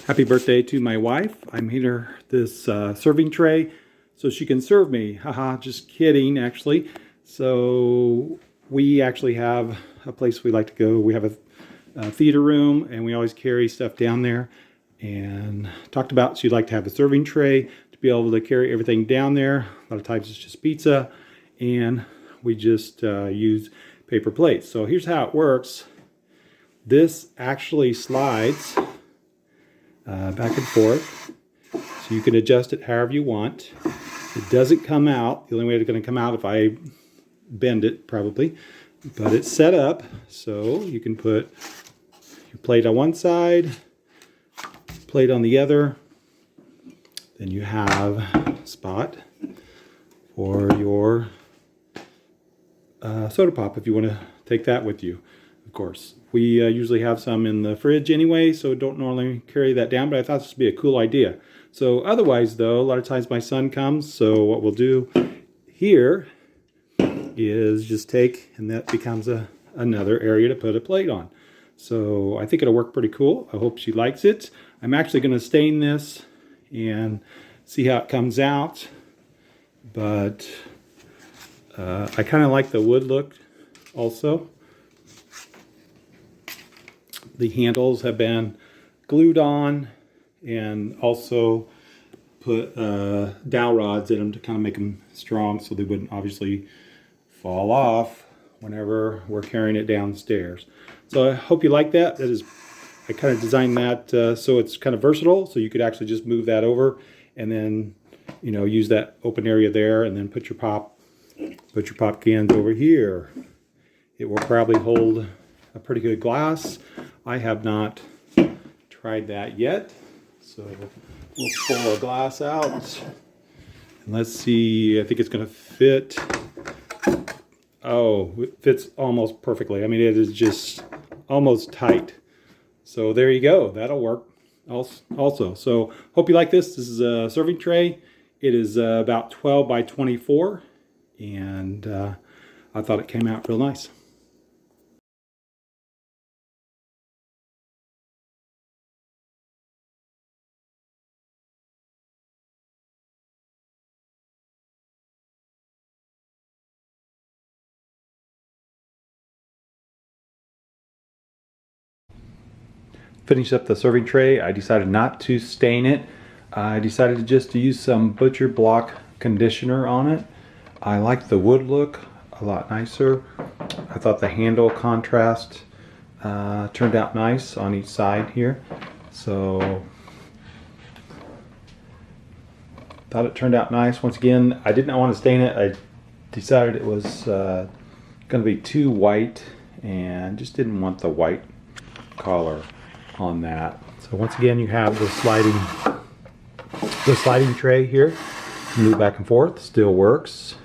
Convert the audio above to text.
Happy birthday to my wife. I made her this serving tray so she can serve me. Haha, just kidding, actually. So we actually have a place we like to go. We have a theater room, and we always carry stuff down there. And talked about she'd like to have a serving tray to be able to carry everything down there. A lot of times it's just pizza, and we just use paper plates. So here's how it works. This actually slides back and forth, so you can adjust it however you want. It doesn't come out. The only way it's going to come out if I bend it, probably. But it's set up so you can put your plate on one side, plate on the other. Then you have a spot for your soda pop if you want to take that with you, of course. We usually have some in the fridge anyway, so don't normally carry that down, but I thought this would be a cool idea. So otherwise, though, a lot of times my son comes, so what we'll do here is just take, and that becomes another area to put a plate on. So I think it'll work pretty cool. I hope she likes it. I'm actually going to stain this and see how it comes out, but I kind of like the wood look also. The handles have been glued on, and also put dowel rods in them to kind of make them strong so they wouldn't obviously fall off whenever we're carrying it downstairs. So I hope you like that. I kind of designed that so it's kind of versatile, so you could actually just move that over and then, you know, use that open area there, and then put your pop cans over here. It will probably hold a pretty good glass. I have not tried that yet, so we'll pull a glass out and let's see. I think it's going to fit. Oh, it fits almost perfectly. I mean, it is just almost tight. So there you go. That'll work also. So hope you like this. This is a serving tray. It is about 12 by 24, and I thought it came out real nice. Finish up the serving tray. I decided not to stain it. I decided just to use some butcher block conditioner on it. I like the wood look a lot nicer. I thought the handle contrast turned out nice on each side here. So thought it turned out nice. Once again, I did not want to stain it. I decided it was going to be too white, and just didn't want the white color on that. So once again, you have the sliding tray here. Move back and forth, still works.